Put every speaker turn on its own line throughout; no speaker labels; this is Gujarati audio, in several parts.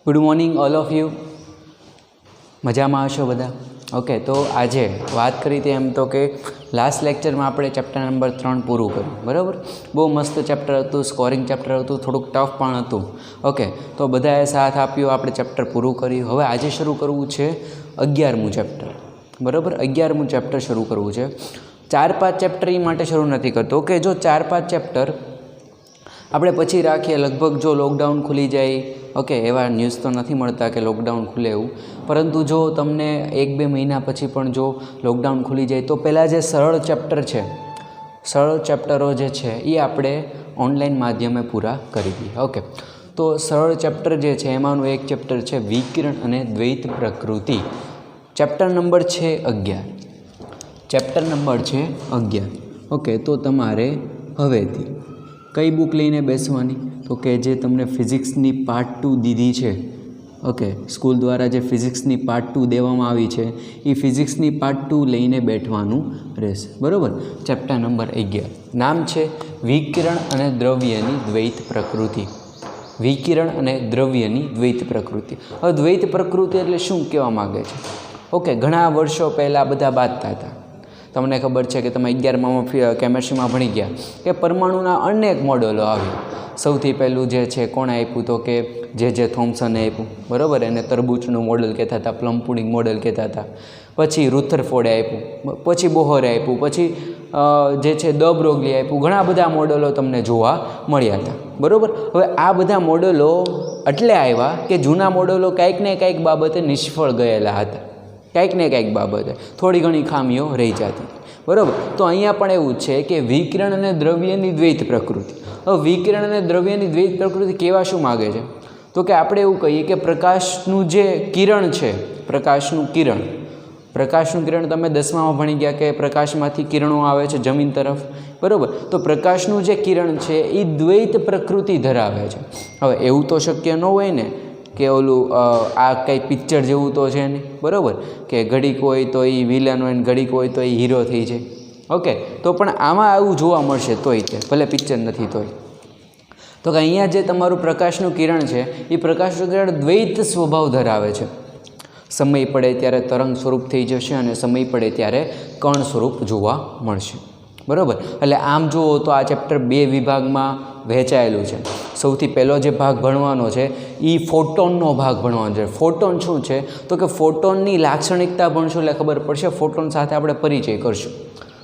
Good morning all of you. મજામાં હશો બધા? ઓકે, તો આજે વાત કરી હતી એમ તો કે લાસ્ટ લેક્ચરમાં આપણે ચેપ્ટર નંબર 3 પૂરું કર્યું, બરાબર. બહુ મસ્ત ચેપ્ટર હતું, સ્કોરિંગ ચેપ્ટર હતું, થોડુંક ટફ પણ હતું. ઓકે, તો બધાએ સાથ આપ્યો, આપણે ચેપ્ટર પૂરું કર્યું. હવે આજે શરૂ કરવું છે 11મું ચેપ્ટર, બરાબર. 11મું ચેપ્ટર શરૂ કરવું છે. 4-5 ચેપ્ટર એ માટે શરૂ નથી કરતો. ઓકે, જો 4-5 ચેપ્ટર આપણે પછી રાખીએ, લગભગ જો લોકડાઉન ખુલી જાય, ઓકે, એવા ન્યૂઝ તો નથી મળતા કે લોકડાઉન ખુલે એવું, પરંતુ જો તમને 1-2 મહિના પછી પણ જો લોકડાઉન ખુલી જાય તો પહેલાં જે સરળ ચેપ્ટર છે, સરળ ચેપ્ટરો જે છે એ આપણે ઓનલાઈન માધ્યમે પૂરા કરી દઈએ. ઓકે, તો સરળ ચેપ્ટર જે છે એમાંનું એક ચેપ્ટર છે વિકિરણ અને દ્વૈત પ્રકૃતિ. ચેપ્ટર નંબર છે 11. ચેપ્ટર નંબર છે 11. ઓકે, તો તમારે હવેથી કઈ બુક લઈને બેસવાની? તો કે જે તમને ફિઝિક્સની પાર્ટ 2 દીધી છે, ઓકે, સ્કૂલ દ્વારા જે ફિઝિક્સની પાર્ટ 2 દેવામાં આવી છે એ ફિઝિક્સની પાર્ટ 2 લઈને બેઠવાનું રહેશે, બરાબર. ચેપ્ટર નંબર 11, નામ છે વિકિરણ અને દ્રવ્યની દ્વૈત પ્રકૃતિ. વિકિરણ અને દ્રવ્યની દ્વૈત પ્રકૃતિ. હવે દ્વૈત પ્રકૃતિ એટલે શું કહેવા માગે છે? ઓકે, ઘણા વર્ષો પહેલાં બધા બાંધતા હતા. તમને ખબર છે કે તમે 11માં કેમેસ્ટ્રીમાં ભણી ગયા કે પરમાણુના અનેક મોડેલો આવ્યા. સૌથી પહેલું જે છે કોણે આપ્યું? તો કે જે થોમ્સને આપ્યું, બરાબર. એને તરબૂચનું મોડેલ કહેતા હતા, પ્લમ પુડિંગ મોડેલ કહેતા હતા. પછી રુથરફોર્ડે આપ્યું, પછી બોહરે આપ્યું, પછી જે છે દ બ્રોગલીએ આપ્યું. ઘણા બધા મોડેલો તમને જોવા મળ્યા હતા, બરાબર. હવે આ બધા મોડેલો એટલે આવ્યા કે જૂના મોડેલો કંઈક ને કંઈક બાબતે નિષ્ફળ ગયેલા હતા, કંઈક ને કંઈક બાબતે થોડી ઘણી ખામીઓ રહી જતી, બરાબર. તો અહીંયા પણ એવું છે કે વિકિરણ અને દ્રવ્યની દ્વૈત પ્રકૃતિ. હવે વિકિરણ અને દ્રવ્યની દ્વૈત પ્રકૃતિ કેવા શું માગે છે? તો કે આપણે એવું કહીએ કે પ્રકાશનું જે કિરણ છે, પ્રકાશનું કિરણ તમે 10મામાં ભણી ગયા કે પ્રકાશમાંથી કિરણો આવે છે જમીન તરફ, બરાબર. તો પ્રકાશનું જે કિરણ છે એ દ્વૈત પ્રકૃતિ ધરાવે છે. હવે એવું તો શક્ય ન હોય ને કે ઓલું આ કંઈ પિક્ચર જેવું તો છે નહીં, બરાબર, કે ઘડીક હોય તો એ વિલન હોય ને ઘડીક હોય તો એ હીરો થઈ જાય. ઓકે, તો પણ આમાં આવું જોવા મળશે તોય તે ભલે પિક્ચર નથી તોય. તો કે અહીંયા જે તમારું પ્રકાશનું કિરણ છે એ પ્રકાશનું કિરણ દ્વૈત સ્વભાવ ધરાવે છે. સમય પડે ત્યારે તરંગ સ્વરૂપ થઈ જશે અને સમય પડે ત્યારે કણ સ્વરૂપ જોવા મળશે, બરાબર. એટલે આમ જુઓ તો આ ચેપ્ટર 2 વિભાગમાં વહેંચાયેલું છે. સૌથી પહેલો જે ભાગ ભણવાનો છે એ ફોટોનનો ભાગ ભણવાનો છે. ફોટોન શું છે? તો કે ફોટોનની લાક્ષણિકતા ભણશું એટલે ખબર પડશે. ફોટોન સાથે આપણે પરિચય કરશું,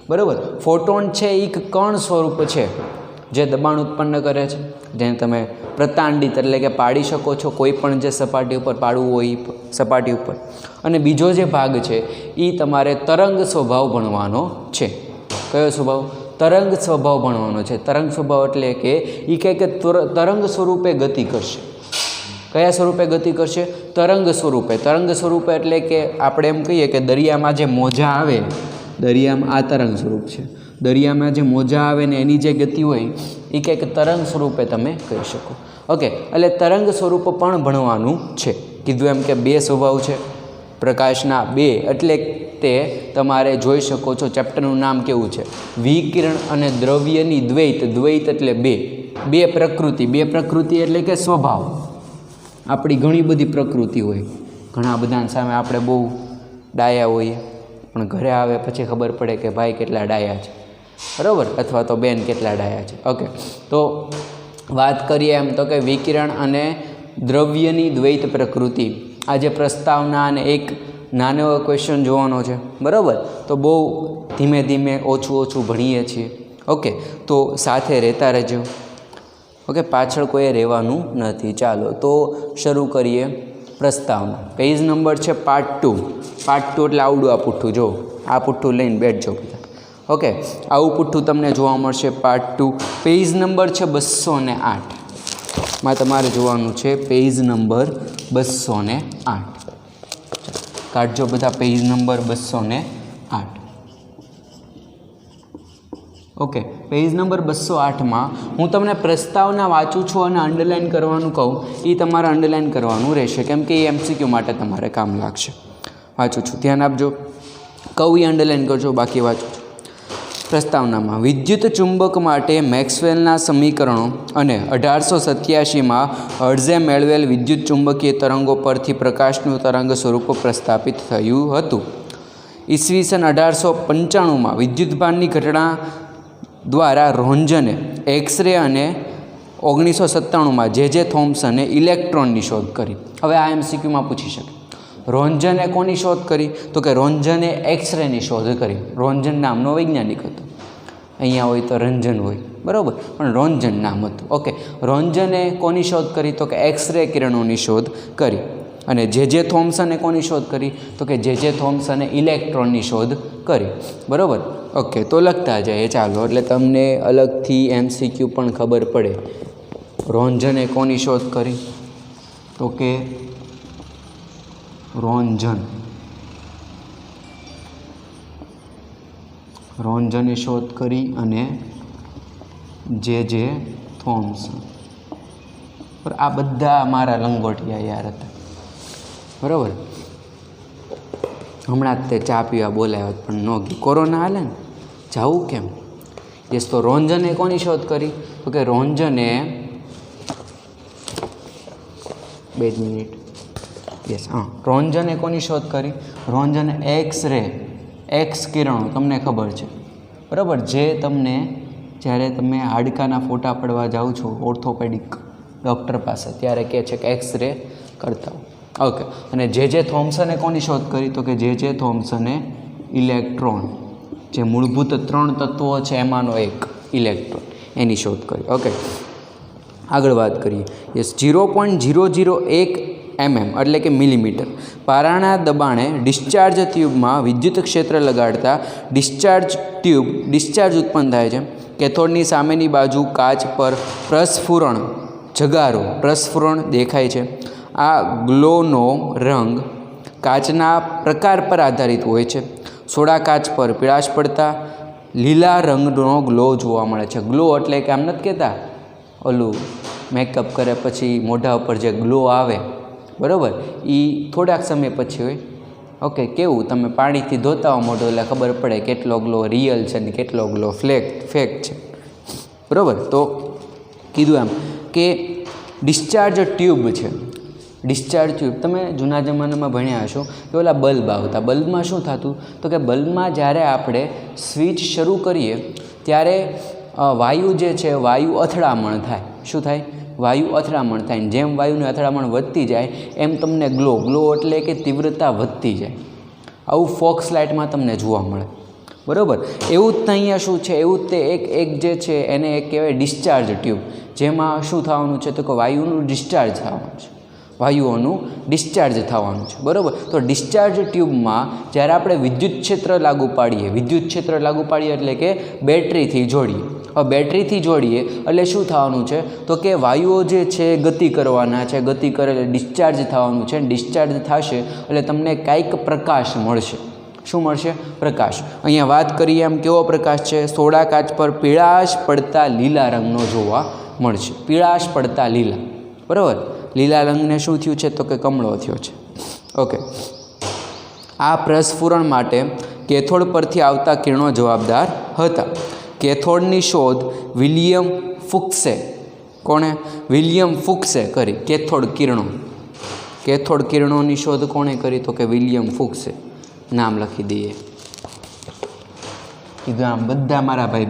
બરાબર. ફોટોન છે એ કણ સ્વરૂપ છે જે દબાણ ઉત્પન્ન કરે છે, જેને તમે પ્રતાંડિત એટલે કે પાડી શકો છો કોઈ પણ જે સપાટી ઉપર પાડવું હોય સપાટી ઉપર. અને બીજો જે ભાગ છે એ તમારે તરંગ સ્વભાવ ભણવાનો છે. કયો સ્વભાવ? તરંગ સ્વભાવ ભણવાનો છે. તરંગ સ્વભાવ એટલે કે એ કહે કે તરંગ સ્વરૂપે ગતિ કરશે. કયા સ્વરૂપે ગતિ કરશે? તરંગ સ્વરૂપે. તરંગ સ્વરૂપે એટલે કે આપણે એમ કહીએ કે દરિયામાં જે મોજા આવે, દરિયામાં આ તરંગ સ્વરૂપ છે. દરિયામાં જે મોજા આવે ને એની જે ગતિ હોય એ કંઈક તરંગ સ્વરૂપે તમે કહી શકો. ઓકે, એટલે તરંગ સ્વરૂપ પણ ભણવાનું છે. કીધું એમ કે 2 સ્વભાવ છે પ્રકાશના, 2 એટલે તે તમારે જોઈ શકો છો. ચેપ્ટરનું નામ કેવું છે? વિકિરણ અને દ્રવ્યની દ્વૈત. દ્વૈત એટલે 2 પ્રકૃતિ. 2 પ્રકૃતિ એટલે કે સ્વભાવ. આપણી ઘણી બધી પ્રકૃતિ હોય, ઘણા બધા સામે આપણે બહુ ડાયા હોઈએ, પણ ઘરે આવે પછી ખબર પડે કે ભાઈ કેટલા ડાયા છે, બરાબર, અથવા તો બેન કેટલા ડાયા છે. ઓકે, તો વાત કરીએ એમ તો કે વિકિરણ અને દ્રવ્યની દ્વૈત પ્રકૃતિ. આ જે પ્રસ્તાવના અને એક નાનો ક્વેશ્ચન જોવાનો છે, બરાબર. તો બહુ ધીમે ધીમે ઓછું ભણીએ છીએ. ઓકે, તો સાથે રહેતા રહેજો. ઓકે, પાછળ કોઈએ રહેવાનું નથી. ચાલો તો શરૂ કરીએ પ્રસ્તાવના. પેજ નંબર છે પાર્ટ 2. પાર્ટ 2 એટલે આવડું આ પુઠ્ઠું. જો આ પુઠ્ઠું લઈને બેઠજો બધા. ઓકે, આવું પુઠ્ઠું તમને જોવા મળશે પાર્ટ 2. પેજ નંબર છે 208 માં તમારે જોવાનું છે. પેજ નંબર 208 કાઢજો બધા. Page number 208. ઓકે, પેજ નંબર 208માં હું તમને પ્રસ્તાવના વાંચું છું અને અંડરલાઇન કરવાનું કહું, એ તમારે અંડરલાઇન કરવાનું રહેશે, કેમ કે એ MCQ માટે તમારે કામ લાગશે. વાંચું છું, ધ્યાન આપજો. કહું એ અંડરલાઇન કરજો, બાકી વાંચું છું. પ્રસ્તાવનામાં વિદ્યુત ચુંબક માટે મેક્સવેલના સમીકરણો અને 1887માં હર્ટ્ઝે મેળવેલ વિદ્યુત ચુંબકીય તરંગો પરથી પ્રકાશનું તરંગ સ્વરૂપ પ્રસ્થાપિત થયું હતું. ઈસવીસન 1895માં વિદ્યુતભારની ઘટના દ્વારા રોન્ઝને એક્સરે અને 1997માં જે થોમ્સને ઇલેક્ટ્રોનની શોધ કરી. હવે આ MCQમાં પૂછી શકે, રોન્ઝને કોની શોધ કરી? તો કે રોન્ઝને એક્સરેની શોધ કરી. રોન્ઝન નામનો વૈજ્ઞાનિક હતો. અહીંયા હોય તો રંજન હોય, બરાબર, પણ રોન્ઝન નામ હતું. ઓકે, રોન્ઝને કોની શોધ કરી? તો કે એક્સરે કિરણોની શોધ કરી. અને જે થોમ્સને કોની શોધ કરી? તો કે જે થોમ્સને ઇલેક્ટ્રોનની શોધ કરી. બરાબર. ઓકે, તો લખતા જાય ચાલો, એટલે તમને અલગથી MCQ પણ ખબર પડે. રોન્ઝને કોની શોધ કરી? તો કે રોન્ઝને શોધ કરી અને જે થોમ્સન. આ બધા મારા લંગોટિયા યાર હતા, બરાબર. હમણાં જ તે ચા પીવા બોલાવ્યો પણ ન ગઈ. કોરોના હાલે ને, જાવું કેમ? યસ, તો રોન્ઝને કોની શોધ કરી? તો કે રોન્ઝને 2 મિનિટ. યસ, રોન્ઝને કોની શોધ કરી? રોન્ઝને એક્સ કિરણો, તમને ખબર છે, બરાબર, જે તમને જ્યારે તમે હાડકાના ફોટા પડવા જાઓ છો ઓર્થોપેડિક ડૉક્ટર પાસે, ત્યારે કહે છે કે એક્સરે કરતા હો. ઓકે, અને જે થોમ્સને કોની શોધ કરી? તો કે જે થોમ્સને ઇલેક્ટ્રોન, જે મૂળભૂત 3 તત્વો છે એમાંનો એક ઇલેક્ટ્રોન, એની શોધ કરી. ઓકે, આગળ વાત કરીએ. યસ, 0.001 mm એટલે કે મિલીમીટર પારાના દબાણે ડિસ્ચાર્જ ટ્યુબમાં વિદ્યુત ક્ષેત્ર લગાડતા ડિસ્ચાર્જ ઉત્પન્ન થાય છે. કેથોડની સામેની બાજુ કાચ પર પ્રસ્ફુરણ દેખાય છે. આ ગ્લોનો રંગ કાચના પ્રકાર પર આધારિત હોય છે. સોડા કાચ પર પીળાશ પડતા લીલા રંગનો ગ્લો જોવા મળે છે. ગ્લો એટલે કે આમ નથી કહેતા ઓલું મેકઅપ કરે પછી મોઢા ઉપર જે ગ્લો આવે, બરાબર, એ થોડાક સમય પછી હોય. ઓકે, કેવું તમે પાણીથી ધોતા હો મોઢું એટલે ખબર પડે કેટલો ગ્લો રિયલ છે ને કેટલો ગ્લો ફેક છે, બરાબર. તો કીધું એમ કે ડિસ્ચાર્જ ટ્યુબ છે. ડિસ્ચાર્જ ટ્યુબ તમે જૂના જમાનામાં ભણ્યા હશો કે ઓલા બલ્બ આવતા. બલ્બમાં શું થતું? તો કે બલ્બમાં જ્યારે આપણે સ્વિચ શરૂ કરીએ ત્યારે વાયુ જે છે, વાયુ અથડામણ થાય. શું થાય? વાયુ અથડામણ થાય. જેમ વાયુની અથડામણ વધતી જાય એમ તમને ગ્લો એટલે કે તીવ્રતા વધતી જાય. આવું ફોક્સ લાઇટમાં તમને જોવા મળે, બરાબર. એવું જ અહીંયા શું છે? એવું જ તે એક જે છે એને એક કહેવાય ડિસ્ચાર્જ ટ્યુબ, જેમાં શું થવાનું છે? તો કે વાયુઓનું ડિસ્ચાર્જ થવાનું છે, બરાબર. તો ડિસ્ચાર્જ ટ્યુબમાં જ્યારે આપણે વિદ્યુત ક્ષેત્ર લાગુ પાડીએ એટલે કે બેટરીથી જોડીએ. હવે બેટરીથી જોડીએ એટલે શું થવાનું છે? તો કે વાયુઓ જે છે ગતિ કરવાના છે. ગતિ કરે એટલે ડિસ્ચાર્જ થવાનું છે. ડિસ્ચાર્જ થશે એટલે તમને કાંઈક પ્રકાશ મળશે. શું મળશે? પ્રકાશ. અહીંયા વાત કરીએ એમ કેવો પ્રકાશ છે? સોડા કાચ પર પીળાશ પડતા લીલા રંગનો જોવા મળશે. પીળાશ પડતા લીલા, બરાબર. લીલા રંગને શું થયું છે? તો કે કમળો થયો છે. ઓકે, આ પ્રસ્ફુરણ માટે કેથોડ પરથી આવતા કિરણો જવાબદાર હતા. કેથોડની શોધ વિલિયમ ફુક્સે કરી. કેથોડ કિરણોની શોધ કોણે કરી? તો કે વિલિયમ ફુક્સે. નામ લખી દઈએ. કીધું આમ બધા મારા ભાઈ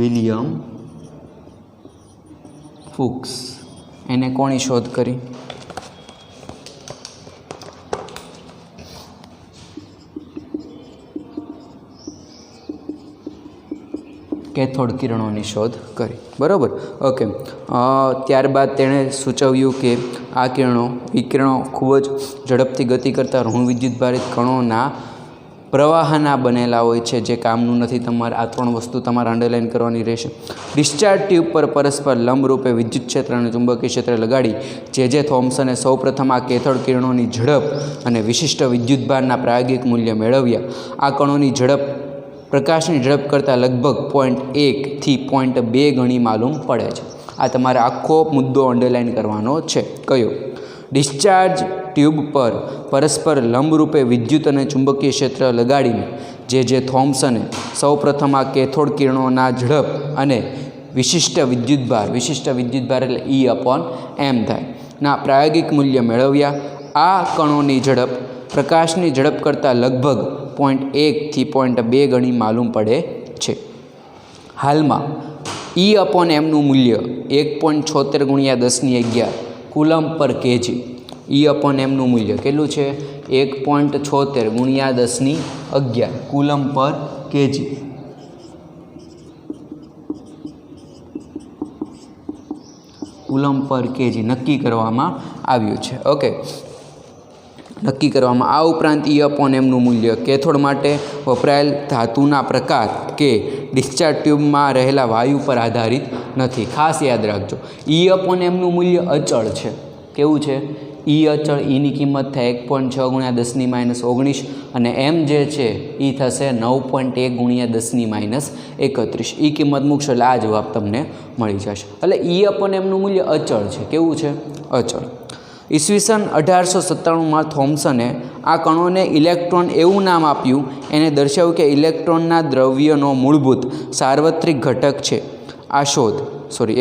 વિલિયમ ફુક્સ. એને કોની શોધ કરી? કેથોડ કિરણોની શોધ કરી, બરાબર. ઓકે, ત્યારબાદ તેણે સૂચવ્યું કે આ વિકિરણો ખૂબ જ ઝડપથી ગતિ કરતા ઋણ વિદ્યુતભારિત કણોના પ્રવાહના બનેલા હોય છે, જે કામનું નથી. તમારે આ 3 વસ્તુ તમારે અંડરલાઇન કરવાની રહેશે. ડિસ્ચાર્જ ટ્યુબ પર પરસ્પર લંબરૂપે વિદ્યુત ક્ષેત્ર અને ચુંબકીય ક્ષેત્ર લગાડી જે થોમ્સને સૌપ્રથમ આ કેથોડ કિરણોની ઝડપ અને વિશિષ્ટ વિદ્યુતભારના પ્રાયોગિક મૂલ્ય મેળવ્યા. આ કણોની ઝડપ પ્રકાશની ઝડપ કરતાં લગભગ 0.1 થી 0.2 ગણી માલુમ પડે છે. આ તમારે આખો મુદ્દો અંડરલાઇન કરવાનો છે. કયો? ડિસ્ચાર્જ ટ્યુબ પર પરસ્પર લંબરૂપે વિદ્યુત અને ચુંબકીય ક્ષેત્ર લગાડીને જે થોમ્સને સૌપ્રથમ આ કેથોડ કિરણોના ઝડપ અને વિશિષ્ટ વિદ્યુતભાર એટલે E/m થાય ના પ્રાયોગિક મૂલ્ય મેળવ્યા. આ કણોની ઝડપ પ્રકાશની ઝડપ કરતાં લગભગ 0.1 થી 0.2 ગણી માલુમ પડે છે. હાલમાં E/mનું મૂલ્ય 1.76 × 1011 કુલમ્બ પર કેજી. E/mનું મૂલ્ય કેટલું છે? 1.76 × 1011 કુલમ્બ પર કેજી. કુલમ્બ પર કેજી નક્કી કરવામાં આવ્યું છે. ઓકે, નક્કી કરવામાં. આ ઉપરાંત E/mનું મૂલ્ય કેથોડ માટે વપરાયેલ ધાતુના પ્રકાર કે ડિસ્ચાર્જ ટ્યુબમાં રહેલા વાયુ પર આધારિત નથી. ખાસ યાદ રાખજો, E/mનું મૂલ્ય અચળ છે. કેવું છે? E અચળ. Eની કિંમત થાય 1.6 × 10-19 અને m જે છે એ થશે 9.1 × 10-31. એ કિંમત મૂકશો એટલે આ જવાબ તમને મળી જશે. એટલે E/mનું મૂલ્ય અચળ છે. કેવું છે? અચળ. ઈસવીસન 1897માં થોમ્સને આ કણોને ઇલેક્ટ્રોન એવું નામ આપ્યું, એને દર્શાવ્યું કે ઇલેક્ટ્રોનના દ્રવ્યનો મૂળભૂત સાર્વત્રિક ઘટક છે. આ શોધ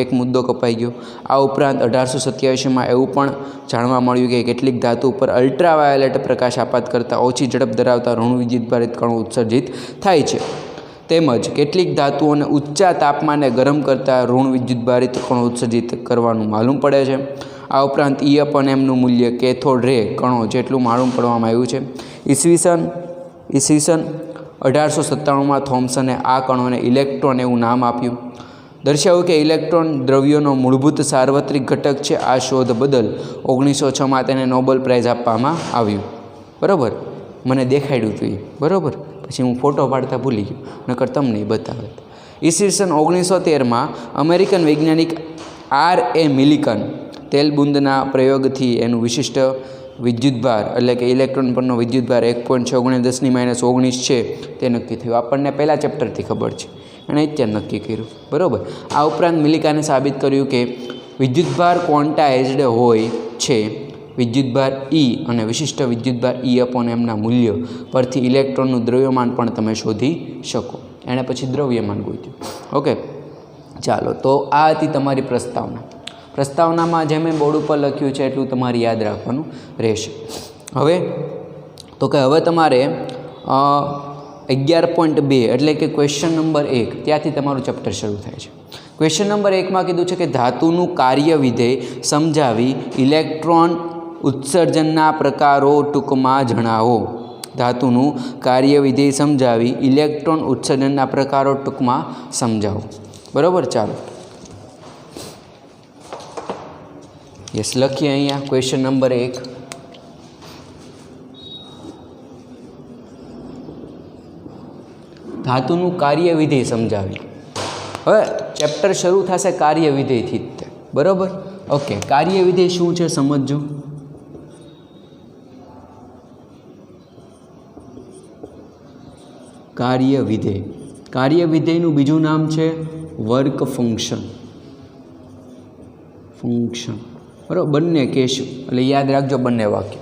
એક મુદ્દો કપાઈ ગયો. આ ઉપરાંત 1887માં એવું પણ જાણવા મળ્યું કે કેટલીક ધાતુ પર અલ્ટ્રાવાયોલેટ પ્રકાશ આપાત કરતાં ઓછી ઝડપ ધરાવતા ઋણ વિદ્યુતભારિત કણો ઉત્સર્જિત થાય છે. તેમજ કેટલીક ધાતુઓને ઊંચા તાપમાને ગરમ કરતાં ઋણ વિદ્યુતભારિત કણો ઉત્સર્જિત કરવાનું માલુમ પડે છે. આ ઉપરાંત E/mનું મૂલ્ય કેથોડ રે કણો જેટલું માલુમ પડવામાં આવ્યું છે. ઈસવીસન 1897માં થોમ્સને આ કણોને ઇલેક્ટ્રોન એવું નામ આપ્યું, દર્શાવ્યું કે ઇલેક્ટ્રોન દ્રવ્યોનો મૂળભૂત સાર્વત્રિક ઘટક છે. આ શોધ બદલ 1906માં તેને નોબેલ પ્રાઇઝ આપવામાં આવ્યું. બરાબર, મને દેખાડ્યું હતું એ. બરાબર, પછી હું ફોટો પાડતા ભૂલી ગયો, નકર તમને બતાવે. ઈસવીસન 1913માં અમેરિકન વૈજ્ઞાનિક R.A. મિલિકન તેલબુંદના પ્રયોગથી એનું વિશિષ્ટ વિદ્યુતભાર એટલે કે ઇલેક્ટ્રોન પરનો વિદ્યુતભાર 1.6 × 10-19 છે તે નક્કી થયું. આપણને પહેલાં ચેપ્ટરથી ખબર છે, એણે અત્યારે નક્કી કર્યું. બરાબર. આ ઉપરાંત મિલિકાને સાબિત કર્યું કે વિદ્યુતભાર ક્વોન્ટાઇઝ્ડ હોય છે. વિદ્યુતભાર E અને વિશિષ્ટ વિદ્યુતભાર E/mના મૂલ્ય પરથી ઇલેક્ટ્રોનનું દ્રવ્યમાન પણ તમે શોધી શકો. એણે પછી દ્રવ્યમાન ગોત્યું. ઓકે, ચાલો. તો આ હતી તમારી પ્રસ્તાવના. પ્રસ્તાવનામાં જે મેં બોર્ડ ઉપર લખ્યું છે એટલું તમારે યાદ રાખવાનું રહેશે. હવે તમારે 11.2 એટલે કે ક્વેશ્ચન નંબર 1 ત્યાંથી તમારું ચેપ્ટર શરૂ થાય છે. ક્વેશ્ચન નંબર 1માં કીધું છે કે ધાતુનું કાર્ય વિધેય સમજાવી ઇલેક્ટ્રોન ઉત્સર્જનના પ્રકારો ટૂંકમાં જણાવો. ધાતુનું કાર્ય વિધેય સમજાવી ઇલેક્ટ્રોન ઉત્સર્જનના પ્રકારો ટૂંકમાં સમજાવો. બરાબર, ચાલો યસ લખીએ અહીંયા ક્વેશ્ચન નંબર 1. ધાતુનું કાર્ય વિધેય સમજાવી. હવે ચેપ્ટર શરૂ થશે કાર્ય વિધેયથી જ. બરાબર, ઓકે. કાર્ય વિધેય શું છે સમજજો. કાર્ય વિધેયનું બીજું નામ છે વર્ક ફંક્શન. બરાબર, બંને કહેશું એટલે યાદ રાખજો બંને વાક્ય.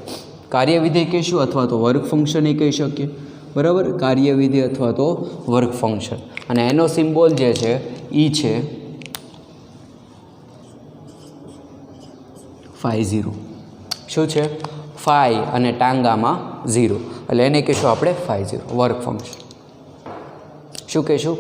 કાર્ય વિધેય કહેશું અથવા તો વર્ક ફંક્શન એ કહી શકીએ. બરાબર, કાર્ય વિધેય અથવા તો વર્ક ફંક્શન. અને એનો સિમ્બોલ જે છે એ છે φ0. શું છે? ફાઈ અને ટાંગામાં 0 એટલે એને કહેશું આપણે φ0 વર્ક ફંક્શન. શું કહેશું?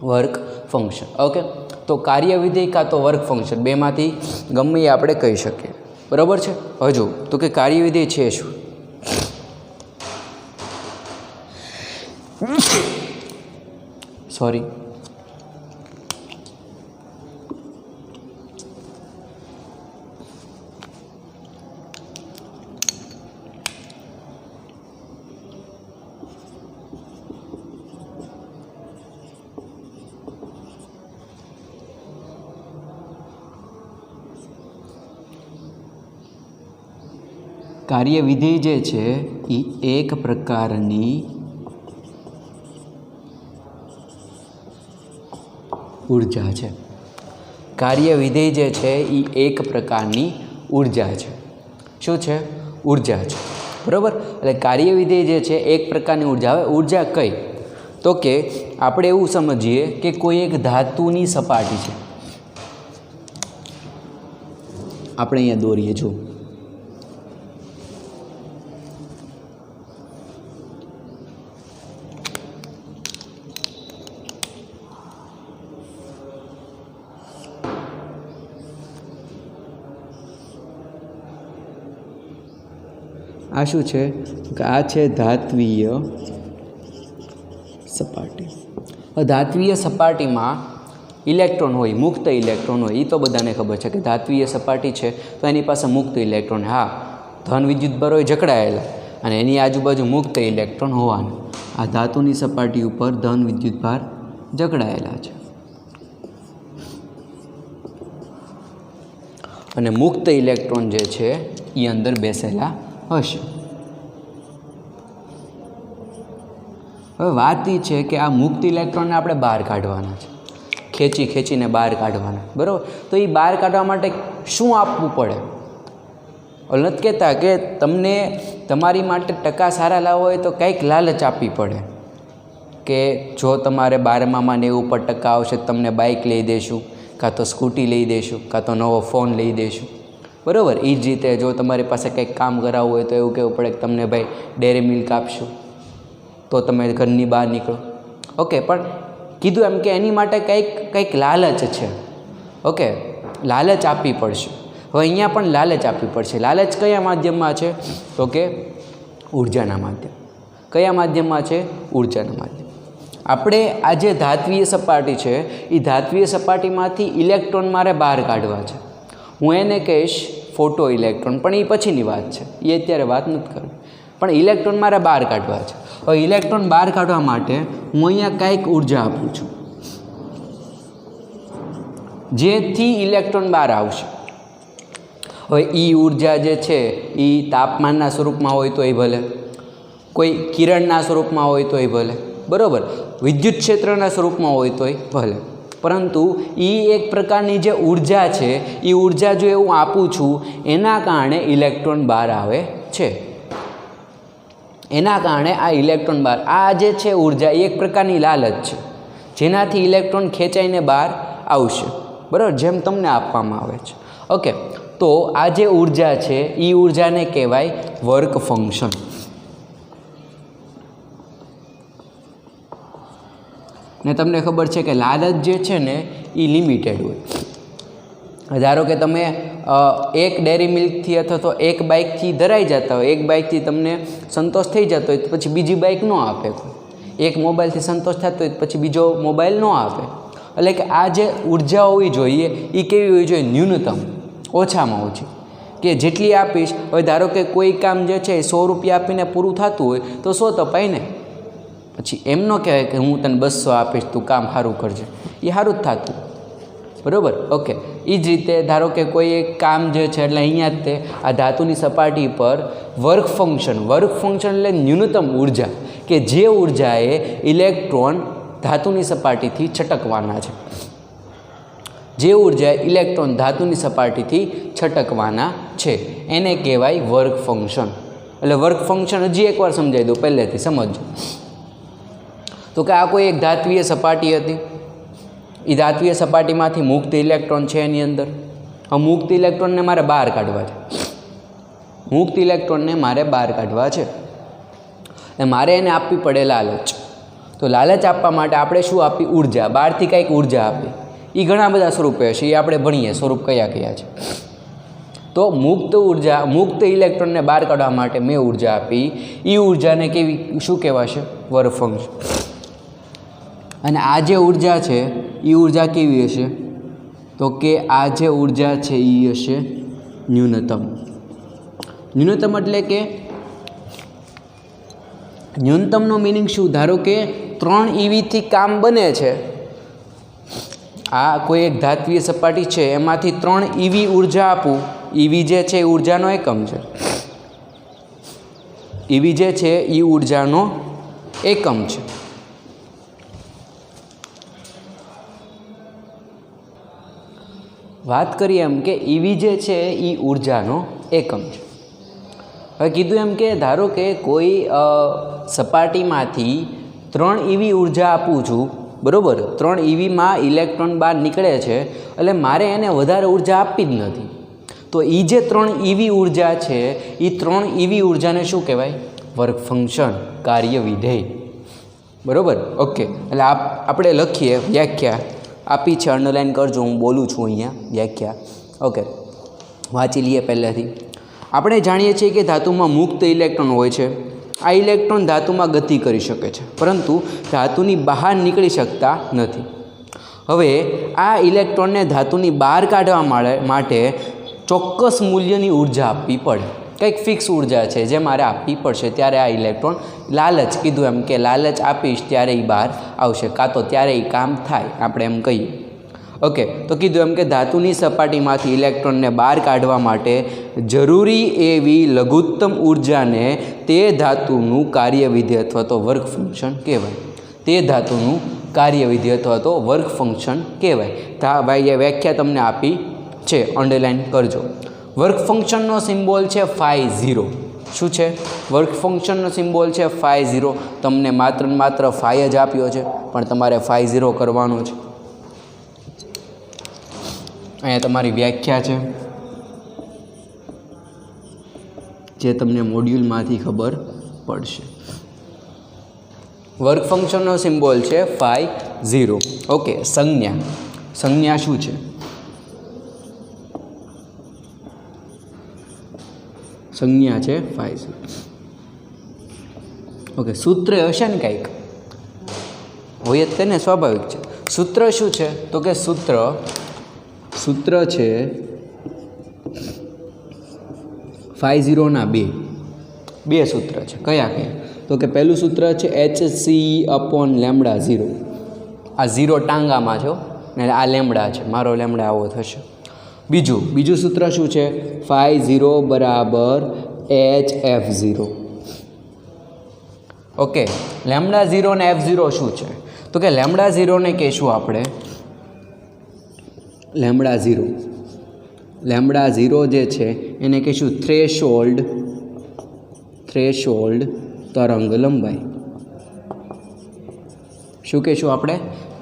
Work function. ઓકે, તો કાર્ય વિધેય કાં તો વર્ક ફંક્શન બેમાંથી ગમે એ આપણે કહી શકીએ. બરાબર છે. હજુ તો કે કાર્ય વિધેય છે શું? સોરી, કાર્ય વિધેય જે છે એ એક પ્રકારની ઉર્જા છે. કાર્ય વિધેય જે છે એ એક પ્રકારની ઉર્જા છે. શું છે? ઉર્જા છે. બરાબર. એટલે કાર્યવિધેય જે છે એક પ્રકારની ઉર્જા. હવે ઉર્જા કઈ, તો કે આપણે એવું સમજીએ કે કોઈ એક ધાતુની સપાટી છે, આપણે અહીંયા દોરીએ જો, આ શું છે કે આ છે ધાત્વીય સપાટી. ધાત્વીય સપાટીમાં ઇલેક્ટ્રોન હોય, મુક્ત ઇલેક્ટ્રોન હોય. એ તો બધાને ખબર છે કે ધાત્વીય સપાટી છે તો એની પાસે મુક્ત ઇલેક્ટ્રોન, હા ધન વિદ્યુતભાર હોય જકડાયેલા, અને એની આજુબાજુ મુક્ત ઇલેક્ટ્રોન હોવાના. આ ધાતુની સપાટી ઉપર ધન વિદ્યુતભાર જકડાયેલા છે અને મુક્ત ઇલેક્ટ્રોન જે છે એ અંદર બેસેલા હશે. હવે વાત એ છે કે આ મુક્ત ઇલેક્ટ્રોનને આપણે બહાર કાઢવાના છે, ખેંચીને બહાર કાઢવાના, બરાબર. તો એ બહાર કાઢવા માટે શું આપવું પડે? ઓલ નથી કહેતા કે તમને તમારી માટે ટકા સારા લાવવા હોય તો કંઈક લાલચ આપવી પડે કે જો તમારે 12મામાં 90 ઉપર ટકા આવશે તમને બાઇક લઈ દઈશું, કાં તો સ્કૂટી લઈ દઈશું, કાં તો નવો ફોન લઈ દઈશું, બરાબર. એ જ રીતે જો તમારી પાસે કંઈક કામ કરાવવું હોય તો એવું કહેવું પડે કે તમને ભાઈ ડેરી મિલ્ક આપશું તો તમે ઘરની બહાર નીકળો. ઓકે, પણ કીધું એમ કે એની માટે કંઈક લાલચ છે. ઓકે, લાલચ આપવી પડશે. હવે અહીંયા પણ લાલચ આપવી પડશે. લાલચ કયા માધ્યમમાં છે? તો કે ઉર્જાના માધ્યમ. કયા માધ્યમમાં છે? ઉર્જાના માધ્યમ. આપણે આ જે ધાત્વીય સપાટી છે એ ધાત્વીય સપાટીમાંથી ઇલેક્ટ્રોન મારે બહાર કાઢવા છે. હું એને કહીશ ફોટો ઇલેક્ટ્રોન, પણ એ પછીની વાત છે, એ અત્યારે વાત નથી કરવી. પણ ઇલેક્ટ્રોન મારે બહાર કાઢવા છે. હવે ઇલેક્ટ્રોન બહાર કાઢવા માટે હું અહીંયા કાંઈક ઉર્જા આપું છું જેથી ઇલેક્ટ્રોન બહાર આવશે. હવે એ ઉર્જા જે છે એ તાપમાનના સ્વરૂપમાં હોય તોય ભલે, કોઈ કિરણના સ્વરૂપમાં હોય તોય ભલે, બરાબર, વિદ્યુત ક્ષેત્રના સ્વરૂપમાં હોય તોય ભલે, પરંતુ એ એક પ્રકારની જે ઉર્જા છે એ ઉર્જા જો હું આપું છું એના કારણે ઇલેક્ટ્રોન બહાર આવે છે. એના કારણે આ ઇલેક્ટ્રોન બહાર, આ જે છે ઉર્જા એ એક પ્રકારની લાલચ છે જેનાથી ઇલેક્ટ્રોન ખેંચાઈને બહાર આવશે, બરાબર, જેમ તમને આપવામાં આવે છે. ઓકે, તો આ જે ઉર્જા છે એ ઉર્જાને કહેવાય વર્ક ફંક્શન. ને તમને ખબર છે કે લાલચ જે છે ને એ લિમિટેડ હોય. ધારો કે તમે એક ડેરી મિલ્કથી અથવા તો એક બાઇકથી ધરાઈ જતા હોય, એક બાઇકથી તમને સંતોષ થઈ જતો હોય તો પછી બીજી બાઇક ન આપે કોઈ, એક મોબાઈલથી સંતોષ થતો હોય તો પછી બીજો મોબાઈલ ન આપે. એટલે કે આ જે ઉર્જા હોવી જોઈએ એ કેવી હોવી જોઈએ? ન્યૂનતમ, ઓછામાં ઓછી, કે જેટલી આપીશ. હવે ધારો કે કોઈ કામ જે છે 100 રૂપિયા આપીને પૂરું થતું હોય તો 100 તો પાય ને, પછી એમ ન કહેવાય કે હું તને 200 આપીશ તું કામ સારું કરજે, એ સારું જ થતું, બરાબર. ઓકે, એ જ રીતે ધારો કે કોઈ એક કામ જે છે એટલે અહીંયા જ તે આ ધાતુની સપાટી પર વર્ક ફંક્શન એટલે ન્યૂનતમ ઉર્જા, કે જે ઉર્જાએ ઇલેક્ટ્રોન ધાતુની સપાટીથી છટકવાના છે, જે ઉર્જા ઇલેક્ટ્રોન ધાતુની સપાટીથી છટકવાના છે એને કહેવાય વર્ક ફંક્શન. એટલે વર્ક ફંક્શન હજી એકવાર સમજાવી દઉં, પહેલેથી સમજો. તો કે આ કોઈ એક ધાત્વીય સપાટી હતી, એ ધાત્વીય સપાટીમાંથી મુક્ત ઇલેક્ટ્રોન છે એની અંદર. હવે મુક્ત ઇલેક્ટ્રોનને મારે બહાર કાઢવા છે, મુક્ત ઇલેક્ટ્રોનને મારે બહાર કાઢવા છે એ મારે એને આપવી પડે લાલચ. તો લાલચ આપવા માટે આપણે શું આપી? ઉર્જા, બહારથી કંઈક ઉર્જા આપી. એ ઘણા બધા સ્વરૂપે છે, એ આપણે ભણીએ સ્વરૂપ કયા કયા છે. તો મુક્ત ઇલેક્ટ્રોનને બહાર કાઢવા માટે મેં ઉર્જા આપી, એ ઉર્જાને કેવી, શું કહેવાશે? Work function. અને આ જે ઉર્જા છે એ ઉર્જા કેવી હશે? તો કે આ જે ઉર્જા છે એ હશે ન્યૂનતમ. ન્યૂનતમ એટલે કે ન્યૂનતમનો મિનિંગ શું? ધારો કે 3 EVથી કામ બને છે, આ કોઈ એક ધાત્વીય સપાટી છે એમાંથી 3 EV ઉર્જા આપું. EV જે છે એ ઉર્જાનો એકમ છે, EV જે છે એ ઉર્જાનો એકમ છે. વાત કરીએ એમ કે EV જે છે એ ઉર્જાનો એકમ છે. હવે કીધું એમ કે ધારો કે કોઈ સપાટીમાંથી 3 EV ઉર્જા આપું છું, બરાબર, 3 EVમાં ઇલેક્ટ્રોન બહાર નીકળે છે, એટલે મારે એને વધારે ઉર્જા આપવી જ નથી. તો એ જે 3 EV ઉર્જા છે એ 3 EV ઉર્જાને શું કહેવાય? વર્ક ફંક્શન, કાર્ય વિધેય. બરાબર, ઓકે. એટલે આપણે લખીએ, વ્યાખ્યા આપી છે, અંડરલાઇન કરજો, હું બોલું છું અહીંયા વ્યાખ્યા. ઓકે, વાંચી લઈએ પહેલાંથી. આપણે જાણીએ છીએ કે ધાતુમાં મુક્ત ઇલેક્ટ્રોન હોય છે. આ ઇલેક્ટ્રોન ધાતુમાં ગતિ કરી શકે છે, પરંતુ ધાતુની બહાર નીકળી શકતા નથી. હવે આ ઇલેક્ટ્રોનને ધાતુની બહાર કાઢવા માટે ચોક્કસ મૂલ્યની ઉર્જા આપવી પડે. કંઈક ફિક્સ ઉર્જા છે જે મારે આપવી પડશે, ત્યારે આ ઇલેક્ટ્રોન લાલચ, કીધું એમ કે લાલચ આપીશ ત્યારે એ બહાર આવશે, કાં તો ત્યારે એ કામ થાય, આપણે એમ કહીએ. ઓકે, તો કીધું એમ કે ધાતુની સપાટીમાંથી ઇલેક્ટ્રોનને બહાર કાઢવા માટે જરૂરી એવી લઘુત્તમ ઉર્જાને તે ધાતુનું કાર્યવિધિ અથવા તો વર્ક ફંક્શન કહેવાય. તે ધાતુનું કાર્યવિધિ અથવા તો વર્ક ફંક્શન કહેવાય. ભાઈ એ વ્યાખ્યા તમને આપી છે, અંડરલાઇન કરજો. વર્ક ફંક્શનનો સિમ્બોલ છે φ0. શું છે? વર્ક ફંક્શનનો સિમ્બોલ છે φ0. તમને માત્ર ને માત્ર φ જ આપ્યો છે, પણ તમારે φ0 કરવાનો છે. અહીંયા તમારી વ્યાખ્યા છે જે તમને મોડ્યુલમાંથી ખબર પડશે. વર્ક ફંક્શનનો સિમ્બોલ છે φ0. ઓકે, સંજ્ઞા શું છે? સંજ્ઞા છે φ0. ઓકે, સૂત્ર હશે ને કંઈક? હોય જ તેને, સ્વાભાવિક છે. સૂત્ર શું છે? તો કે સૂત્ર છે φ0ના બે સૂત્ર છે. કયા? તો કે પહેલું સૂત્ર છે HC/λ0. આ 0 ટાંગામાં છો ને આ લેમડા છે, મારો લેમડા આવો થશે. બીજું સૂત્ર શું છે? φ0 = HF0. ઓકે, λ0 ને F0 શું છે? તો કે λ0 ને કહેશું આપણે λ0 જે છે એને કહીશું થ્રેશોલ્ડ તરંગ લંબાઈ. શું કહીશું આપણે?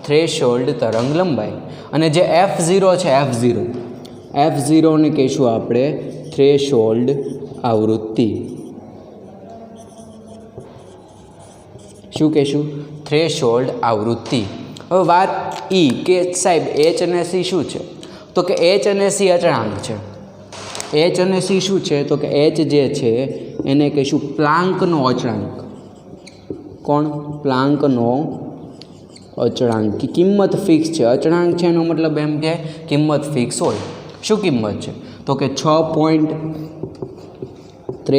થ્રેશોલ્ડ તરંગ લંબાઈ. અને જે F0 છે, F0 ને કહીશું આપણે થ્રેશોલ્ડ આવૃત્તિ. શું કહીશું? થ્રેશોલ્ડ આવૃત્તિ. હવે વાત કે સાહેબ H અને C શું છે? તો કે H અને C અચળાંક છે. H અને C શું છે? તો કે H જે છે એને કહીશું પ્લાન્કનો અચળાંક. કોણ? પ્લાન્કનો અચળાંક. કિંમત ફિક્સ છે. અચળાંક છે એનો મતલબ એમ કે કિંમત ફિક્સ હોય. શું કિંમત છે? તો કે 6.63 ×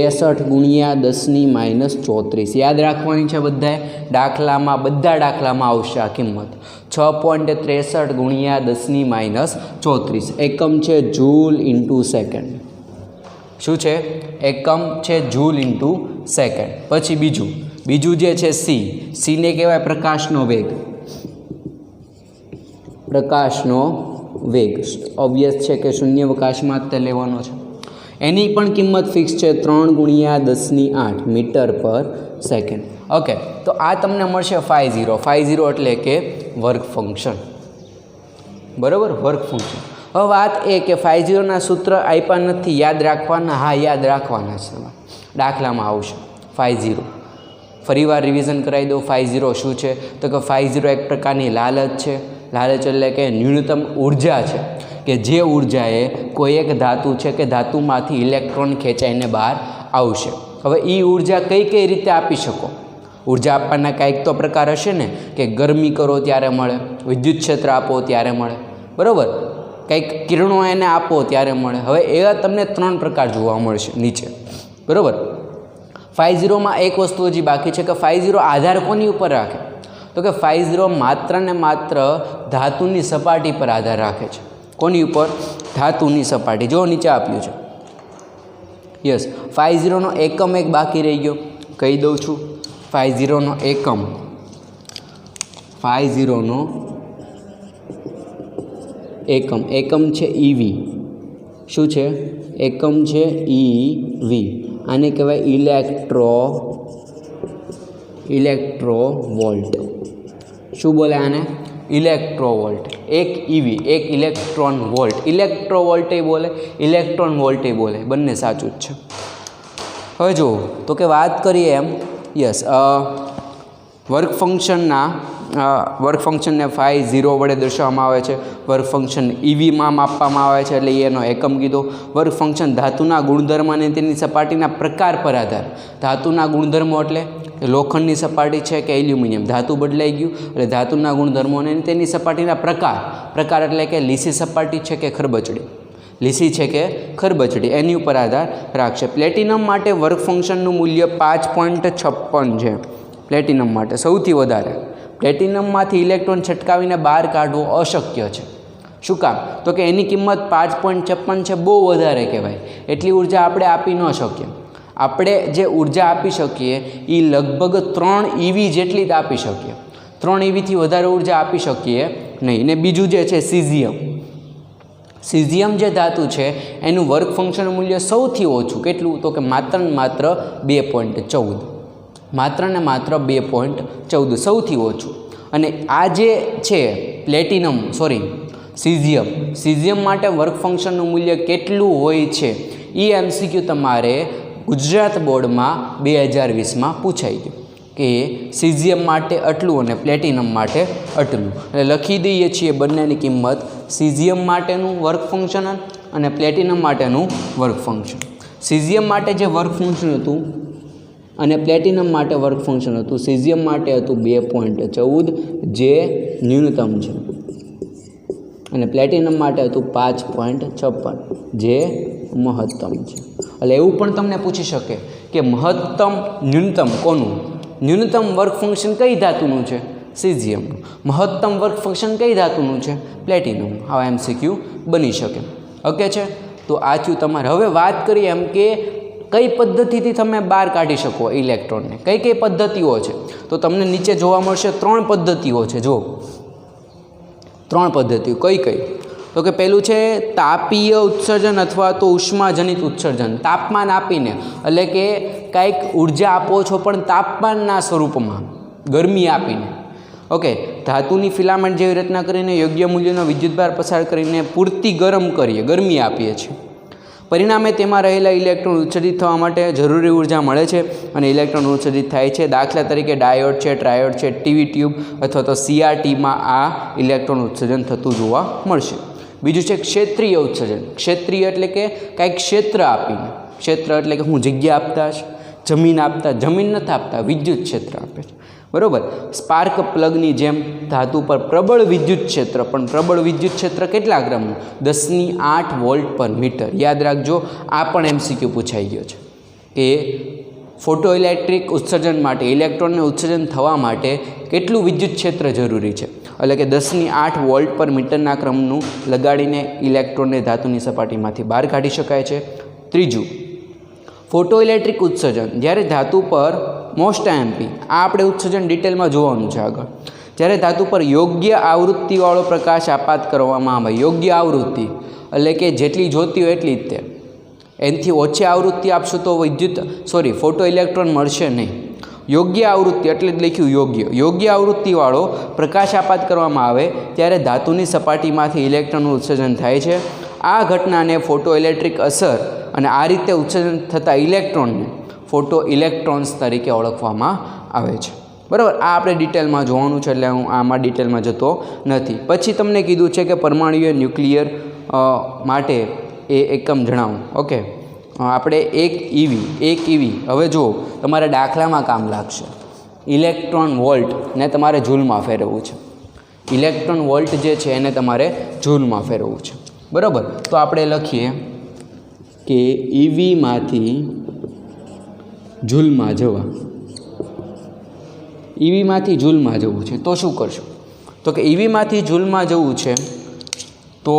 10⁻34. યાદ રાખવાની છે બધાએ. બધા દાખલામાં આવશે આ કિંમત 6.63 × 10⁻34. એકમ છે જૂલ ઇન્ટુ સેકન્ડ. શું છે? એકમ છે જૂલ ઇન્ટુ સેકન્ડ. પછી બીજું જે છે સી ને કહેવાય પ્રકાશનો વેગ. ઓબ્વિયસ છે કે શૂન્યાવકાશમાં જ તે લેવાનો છે. એની પણ કિંમત ફિક્સ છે 3 × 10⁸ મીટર/સેકન્ડ. ઓકે, તો આ તમને મળશે φ0 એટલે કે વર્ક ફંક્શન. બરાબર, વર્ક ફંક્શન. હવે વાત એ કે φ0ના સૂત્ર આપ્યા નથી, યાદ રાખવાના? હા, યાદ રાખવાના છે. દાખલામાં આવશે φ0. ફરીવાર રિવિઝન કરાવી દો. φ0 શું છે? તો કે φ0 એક પ્રકારની લાલચ છે. લાલચ એટલે કે ન્યૂનતમ ઉર્જા છે કે જે ઉર્જાએ કોઈ એક ધાતુ છે કે ધાતુમાંથી ઇલેક્ટ્રોન ખેંચાઈને બહાર આવશે. હવે એ ઉર્જા કઈ રીતે આપી શકો? ઉર્જા આપવાના કાંઈક તો પ્રકાર હશે ને, કે ગરમી કરો ત્યારે મળે, વિદ્યુત ક્ષેત્ર આપો ત્યારે મળે, બરાબર, કંઈક કિરણો એને આપો ત્યારે મળે. હવે એવા તમને 3 પ્રકાર જોવા મળશે નીચે, બરાબર. φ0માં એક વસ્તુ હજી બાકી છે કે φ0 આધાર કોની ઉપર રાખે? તો કે φ0 માત્ર ને માત્ર ધાતુની સપાટી પર આધાર રાખે છે. કોની ઉપર? ધાતુની સપાટી. જો નીચે આપ્યું છે. યસ, φ0નો એકમ એક બાકી રહી ગયો, કહી દઉં છું. φ0નો એકમ છે EV. શું છે? એકમ છે EV. આને કહેવાય ઇલેક્ટ્રોવોલ્ટ. શું બોલે આને? ઇલેક્ટ્રોવોલ્ટ. એક ઈવી, એક ઇલેક્ટ્રોન વોલ્ટ. ઇલેક્ટ્રોવોલ્ટ બોલે, ઇલેક્ટ્રોન વોલ્ટ બોલે, બંને સાચું જ છે. હવે જુઓ તો કે વાત કરીએ એમ, યસ, વર્ક ફંક્શનને ફાઈ 0 વડે દર્શાવવામાં આવે છે. વર્ક ફંક્શન ઈવીમાં માપવામાં આવે છે, એટલે એનો એકમ કીધો. વર્ક ફંક્શન ધાતુના ગુણધર્મ અને તેની સપાટીના પ્રકાર પર આધાર. ધાતુના ગુણધર્મો એટલે લોખંડની સપાટી છે કે એલ્યુમિનિયમ, ધાતુ બદલાઈ ગયું એટલે ધાતુના ગુણધર્મો અને તેની સપાટીના પ્રકાર એટલે કે લીસી સપાટી છે કે ખરબચડી, લીસી છે કે ખરબચડી, એની ઉપર આધાર રાખશે. પ્લેટિનમ માટે વર્ક ફંક્શનનું મૂલ્ય 5.56 છે. પ્લેટિનમ માટે સૌથી વધારે. પ્લેટિનમમાંથી ઇલેક્ટ્રોન છટકાવીને બહાર કાઢવો અશક્ય છે. શું કામ? તો કે એની કિંમત 5.56 છે, બહુ વધારે કહેવાય. એટલી ઉર્જા આપણે આપી ન શકીએ. આપણે જે ઉર્જા આપી શકીએ એ લગભગ 3 EV જેટલી જ આપી શકીએ. 3 EVથી વધારે ઉર્જા આપી શકીએ નહીં. ને બીજું જે છે સિઝિયમ જે ધાતુ છે એનું વર્ક ફંક્શન મૂલ્ય સૌથી ઓછું. કેટલું? તો કે માત્ર 2.14. માત્ર 2.14 સૌથી ઓછું. અને આ જે છે સિઝિયમ માટે વર્ક ફંક્શનનું મૂલ્ય કેટલું હોય છે એ MCQ તમારે ગુજરાત બોર્ડમાં 2020માં પૂછાઈ ગયું કે સિઝિયમ માટે આટલું અને પ્લેટિનમ માટે આટલું. એટલે લખી દઈએ છીએ બંનેની કિંમત, સિઝિયમ માટેનું વર્ક ફંક્શન અને પ્લેટિનમ માટેનું વર્ક ફંક્શન. સિઝિયમ માટે જે વર્ક ફંક્શન હતું અને પ્લેટિનમ માટે વર્ક ફંક્શન હતું, સિઝિયમ માટે હતું 2.14 જે ન્યૂનતમ છે, અને પ્લેટિનમ માટે હતું 5.56 જે મહત્તમ છે. એટલે એવું પણ તમને પૂછી શકે કે મહત્તમ ન્યૂનતમ કોનું? ન્યૂનતમ વર્ક ફંક્શન કઈ ધાતુનું છે? સિઝિયમનું. મહત્તમ વર્ક ફંક્શન કઈ ધાતુનું છે? પ્લેટિનમ. આવા MCQ બની શકે. ઓકે છે? તો આ થયું તમારે. હવે વાત કરીએ એમ કે કઈ પદ્ધતિથી તમે બહાર કાઢી શકો ઇલેક્ટ્રોનને, કઈ પદ્ધતિઓ છે? તો તમને નીચે જોવા મળશે 3 પદ્ધતિઓ છે. જો 3 પદ્ધતિઓ કઈ? તો કે પહેલું છે તાપીય ઉત્સર્જન અથવા તો ઉષ્માજનિત ઉત્સર્જન. તાપમાન આપીને, એટલે કે કાંઈક ઉર્જા આપો છો પણ તાપમાનના સ્વરૂપમાં, ગરમી આપીને. ઓકે, ધાતુની ફિલામેન્ટ જેવી રચના કરીને યોગ્ય મૂલ્યનો વિદ્યુતભાર પસાર કરીને પૂરતી ગરમ કરીએ, ગરમી આપીએ છીએ. પરિણામે તેમાં રહેલા ઇલેક્ટ્રોન ઉત્સર્જિત થવા માટે જરૂરી ઉર્જા મળે છે અને ઇલેક્ટ્રોન ઉત્સર્જિત થાય છે. દાખલા તરીકે ડાયોડ છે, ટ્રાયોડ છે, ટીવી ટ્યુબ અથવા તો CRTમાં આ ઇલેક્ટ્રોન ઉત્સર્જન થતું જોવા મળશે. બીજું છે ક્ષેત્રીય ઉત્સર્જન. ક્ષેત્રીય એટલે કે કાંઈક ક્ષેત્ર આપીને. ક્ષેત્ર એટલે કે હું જગ્યા આપતા છે, જમીન નથી આપતા, વિદ્યુત ક્ષેત્ર આપે છે. બરાબર. સ્પાર્ક પ્લગની જેમ ધાતુ પર પ્રબળ વિદ્યુત ક્ષેત્ર, પણ પ્રબળ વિદ્યુત ક્ષેત્ર કેટલા ગ્રામનું? 10⁸ વોલ્ટ/મીટર. યાદ રાખજો, આ પણ MCQ પૂછાઈ ગયો છે કે ફોટો ઇલેક્ટ્રિક ઉત્સર્જન માટે, ઇલેક્ટ્રોનને ઉત્સર્જન થવા માટે કેટલું વિદ્યુત ક્ષેત્ર જરૂરી છે? એટલે કે 10⁸ વોલ્ટ/મીટરના ક્રમનું લગાડીને ઇલેક્ટ્રોનને ધાતુની સપાટીમાંથી બહાર કાઢી શકાય છે. ત્રીજું, ફોટો ઇલેક્ટ્રિક ઉત્સર્જન. જ્યારે ધાતુ પર મોસ્ટ MP, આ આપણે ઉત્સર્જન ડિટેલમાં જોવાનું છે આગળ. જ્યારે ધાતુ પર યોગ્ય આવૃત્તિવાળો પ્રકાશ આપાત કરવામાં આવે, યોગ્ય આવૃત્તિ એટલે કે જેટલી જોતી હોય એટલી જ તે, એનાથી ઓછી આવૃત્તિ આપશું તો ફોટો ઇલેક્ટ્રોન મળશે નહીં. યોગ્ય આવૃત્તિ એટલે જ લખ્યું યોગ્ય આવૃત્તિવાળો પ્રકાશ આપાત કરવામાં આવે ત્યારે ધાતુની સપાટીમાંથી ઇલેક્ટ્રોનનું ઉત્સર્જન થાય છે. આ ઘટનાને ફોટો ઇલેક્ટ્રિક અસર અને આ રીતે ઉત્સર્જન થતા ઇલેક્ટ્રોનને ફોટો ઇલેક્ટ્રોન્સ તરીકે ઓળખવામાં આવે છે. બરાબર. આ આપણે ડિટેલમાં જોવાનું છે, એટલે હું આમાં ડિટેલમાં જતો નથી. પછી તમને કીધું છે કે પરમાણુય ન્યુક્લિયર માટે એ એકમ જણાવો. ઓકે, આપણે 1 EV. હવે જો તમારે દાખલામાં કામ લાગશે. ઇલેક્ટ્રોન વોલ્ટ ને તમારે જૂલમાં ફેરવવું છે. ઇલેક્ટ્રોન વોલ્ટ જે છે એને તમારે જૂલમાં ફેરવવું છે. બરાબર. તો આપણે લખીએ કે EVમાંથી જૂલમાં જવા, EVમાંથી જૂલમાં જવું છે તો શું કરશું? તો કે EVમાંથી જૂલમાં જવું છે તો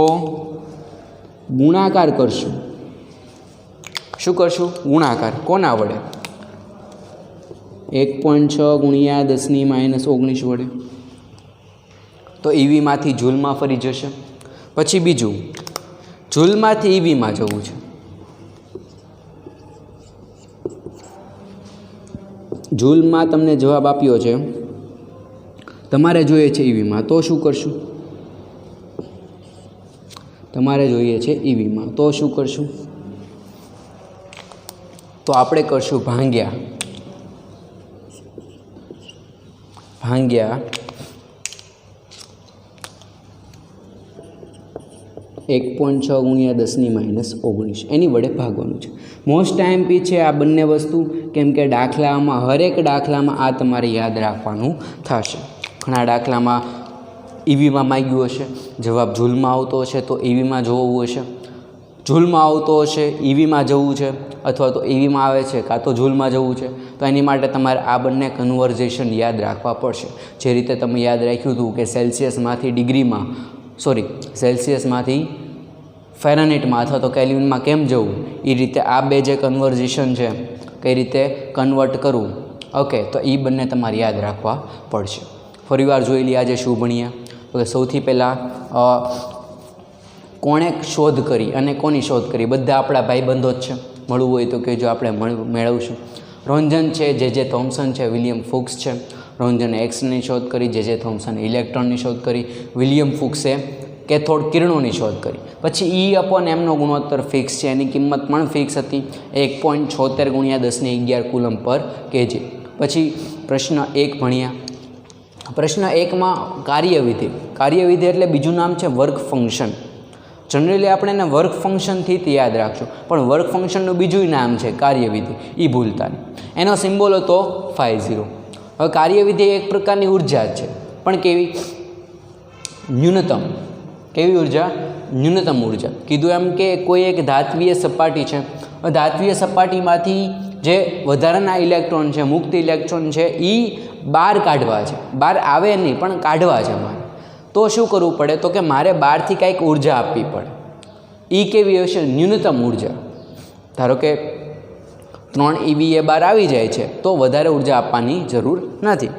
ગુણાકાર કરશું. શું કરશું? ગુણાકાર. કોના વડે? 1.6 × 10⁻⁻19 વડે. તો EVમાંથી જૂલમાં ફરી જશે. પછી બીજું, જૂલમાંથી EVમાં જવું છે જૂલમાં તમને જવાબ આપ્યો છે, તમારે જોઈએ છે ઈવીમાં, તો શું કરશું? તમારે જોઈએ છે ઈવીમાં, તો શું કરશું? તો આપણે કરશું ભાંગ્યા 1.6 × 10⁻19 એની વડે ભાગવાનું છે. મોસ્ટ આઈએમપી છે આ બંને વસ્તુ, કેમ કે દાખલામાં હરેક દાખલામાં આ તમારે યાદ રાખવાનું થશે. ઘણા દાખલામાં ઈવીમાં માંગ્યું હશે, જવાબ જૂલમાં આવતો હશે તો ઈવીમાં જોવું હશે, જૂલમાં આવતો હશે ઈવીમાં જવું છે, અથવા તો ઈવીમાં આવે છે કાં તો જૂલમાં જવું છે. તો એની માટે તમારે આ બંને કન્વર્ઝેશન યાદ રાખવા પડશે. જે રીતે તમે યાદ રાખ્યું હતું કે સેલ્સિયસમાંથી ફેરનહીટમાં અથવા તો કેલ્વિનમાં કેમ જવું, એ રીતે આ બે જે કન્વર્ઝેશન છે કઈ રીતે કન્વર્ટ કરવું, ઓકે, તો એ બંને તમારે યાદ રાખવા પડશે. ફરીવાર જોઈ લઈએ આજે શું ભણ્યા. તો સૌથી પહેલાં કોણે શોધ કરી અને કોની શોધ કરી? બધા આપણા ભાઈબંધો જ છે. મળવું હોય તો કહેજો, આપણે મેળવશું. રોન્ઝન છે, જે થોમ્સન છે, વિલિયમ ફુક્સ છે. રોન્ઝને એક્સની શોધ કરી, જે થોમ્સને ઇલેક્ટ્રોનની શોધ કરી, વિલિયમ ફુક્સે કેથોડ કિરણોની શોધ કરી. પછી E/mનો ગુણોત્તર ફિક્સ છે, એની કિંમત પણ ફિક્સ હતી 1.76 × 10⁻11 કુલમ પર કેજી. પછી પ્રશ્ન 1 ભણ્યા. પ્રશ્ન 1માં કાર્યવિધિ એટલે બીજું નામ છે વર્ક ફંક્શન. જનરલી આપણે એને વર્ક ફંક્શનથી જ યાદ રાખશું, પણ વર્ક ફંક્શનનું બીજું નામ છે કાર્યવિધિ, એ ભૂલતા નહીં. એનો સિમ્બોલ હતો φ0. હવે કાર્યવિધિ એક પ્રકારની ઉર્જા છે, પણ કેવી? ન્યૂનતમ. કેવી ઉર્જા? ન્યૂનતમ ઉર્જા. કીધું એમ કે કોઈ એક ધાત્વીય સપાટી છે, ધાત્વીય સપાટીમાંથી જે વધારાના ઇલેક્ટ્રોન છે, મુક્ત ઇલેક્ટ્રોન છે, એ બહાર કાઢવા છે. બહાર આવે નહીં, પણ કાઢવા છે મારે. તો શું કરવું પડે? તો કે મારે બહારથી કાંઈક ઉર્જા આપવી પડે. એ કેવી હશે? ન્યૂનતમ ઉર્જા. ધારો કે 3 EV એ બહાર આવી જાય છે, તો વધારે ઉર્જા આપવાની જરૂર નથી.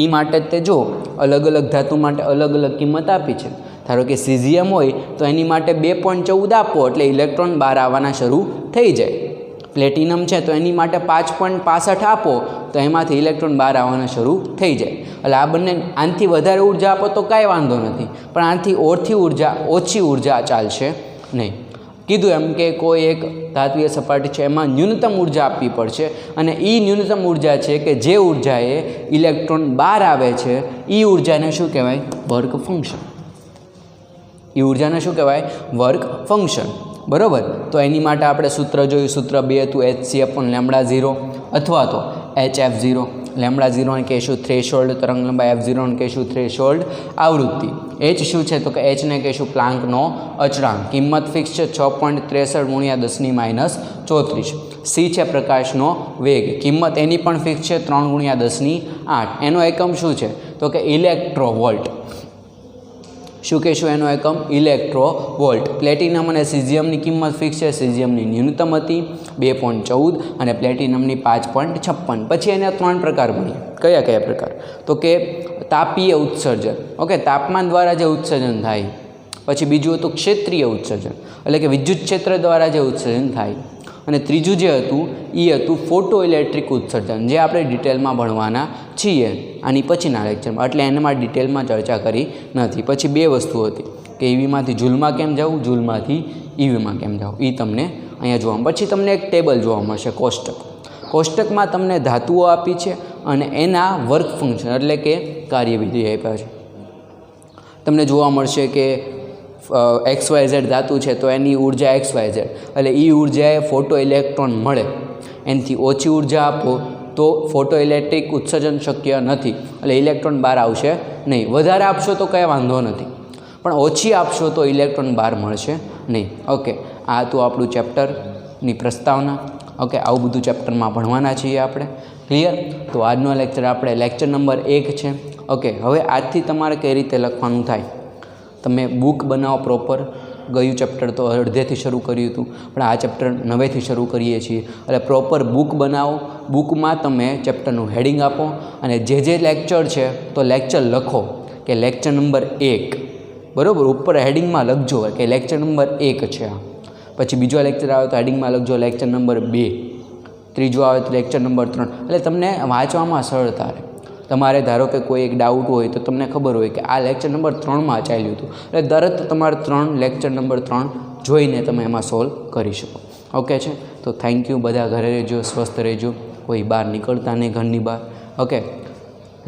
એ માટે તે જો અલગ અલગ ધાતુ માટે અલગ અલગ કિંમત આપી છે. ધારો કે સીઝિયમ હોય તો એની માટે 2.14 આપો એટલે ઇલેક્ટ્રોન બહાર આવવાના શરૂ થઈ જાય. પ્લેટિનમ છે તો એની માટે 5.65 આપો તો એમાંથી ઇલેક્ટ્રોન બહાર આવવાના શરૂ થઈ જાય. એટલે આ બંને આનાથી વધારે ઉર્જા આપો તો કાંઈ વાંધો નથી, પણ આનાથી ઓછી ઉર્જા ચાલશે નહીં. કીધું એમ કે કોઈ એક ધાત્વીય સપાટી છે એમાં ન્યૂનતમ ઉર્જા આપવી પડશે, અને એ ન્યૂનતમ ઉર્જા છે કે જે ઉર્જાએ ઇલેક્ટ્રોન બહાર આવે છે એ ઉર્જાને શું કહેવાય? Work function. એ ઉર્જાને શું કહેવાય? Work function. બરાબર. તો એની માટે આપણે સૂત્ર જોયું. સૂત્ર 2 હતું hc/λ0 અથવા તો hf0. λ0 ને કહેશું થ્રેશોલ્ડ તરંગલંબાઈ, f0 ને કહેશું થ્રેશોલ્ડ આવૃત્તિ. h શું છે? તો કે h ને કહેશું પ્લાન્કનો અચળાંક. કિંમત ફિક્સ છે 6.63 × 10⁻34. c છે પ્રકાશનો વેગ. કિંમત એની પણ ફિક્સ છે 3 × 10⁸. એનો એકમ શું છે? તો કે ઇલેક્ટ્રોવોલ્ટ. શું કહેશું એનો એકમ? ઇલેક્ટ્રોવોલ્ટ. પ્લેટિનમ અને સીઝિયમની કિંમત ફિક્સ છે. સીઝિયમની ન્યૂનતમ હતી 2.14 અને પ્લેટિનમની 5.56. પછી એને 3 પ્રકાર ભણીએ. કયા પ્રકાર? તો કે તાપીય ઉત્સર્જન, ઓકે, તાપમાન દ્વારા જે ઉત્સર્જન થાય. પછી બીજું હતું ક્ષેત્રીય ઉત્સર્જન, એટલે કે વિદ્યુત ક્ષેત્ર દ્વારા જે ઉત્સર્જન થાય. અને ત્રીજું જે હતું એ હતું ફોટો ઇલેક્ટ્રિક ઉત્સર્જન, જે આપણે ડિટેલમાં ભણવાના છીએ આની પછીના લેક્ચરમાં, એટલે એનામાં ડિટેલમાં ચર્ચા કરી નથી. પછી 2 વસ્તુ હતી કે ઈવીમાંથી જૂલમાં કેમ જવું, જૂલમાંથી ઈવીમાં કેમ જવું, એ તમને અહીંયા જોવા. પછી તમને એક ટેબલ જોવા મળશે, કોષ્ટકમાં તમને ધાતુઓ આપી છે અને એના વર્ક ફંક્શન એટલે કે કાર્યવિધિ આપ્યા છે. તમને જોવા મળશે કે XYZ ધાતુ છે તો એની ઉર્જા XYZ, એટલે એ ઉર્જાએ ફોટો ઇલેક્ટ્રોન મળે. એનાથી ઓછી ઉર્જા આપો તો ફોટો ઇલેક્ટ્રિક ઉત્સર્જન શક્ય નથી, એટલે ઇલેક્ટ્રોન બહાર આવશે નહીં. વધારે આપશો તો કંઈ વાંધો નથી, પણ ઓછી આપશો તો ઇલેક્ટ્રોન બહાર મળશે નહીં. ઓકે, આ હતું આપણું ચેપ્ટરની પ્રસ્તાવના. ઓકે, આવું બધું ચેપ્ટરમાં ભણવાના છીએ આપણે. ક્લિયર? તો આજનો લેક્ચર આપણે લેક્ચર નંબર 1 છે. ઓકે, હવે આજથી તમારે કઈ રીતે લખવાનું થાય? તમે બુક બનાવો પ્રોપર. ગયું ચેપ્ટર તો અડધેથી શરૂ કર્યું હતું, પણ આ ચેપ્ટર નવેથી શરૂ કરીએ છીએ. એટલે પ્રોપર બુક બનાવો. બુકમાં તમે ચેપ્ટરનું હેડિંગ આપો અને જે લેક્ચર છે તો લેક્ચર લખો કે લેક્ચર નંબર 1. બરાબર? ઉપર હેડિંગમાં લખજો કે લેક્ચર નંબર 1 છે. પછી બીજો લેક્ચર આવે તો હેડિંગમાં લખજો લેક્ચર નંબર 2. ત્રીજું આવે તો લેક્ચર નંબર 3, એટલે તમને વાંચવામાં સરળતા રહે. તમારે ધારો કે કોઈ એક ડાઉટ હોય તો તમને ખબર હોય કે આ લેક્ચર નંબર 3માં ચાલ્યું હતું, એટલે તરત તમારે લેક્ચર નંબર 3 જોઈને તમે એમાં સોલ્વ કરી શકો. ઓકે છે, તો થેન્ક યુ. બધા ઘરે રહેજો, સ્વસ્થ રહેજો, કોઈ બહાર નીકળતા નહીં ઘરની બહાર. ઓકે,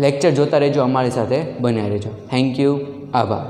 લેક્ચર જોતા રહેજો, અમારી સાથે બન્યા રહેજો. થેન્ક યુ, આભાર.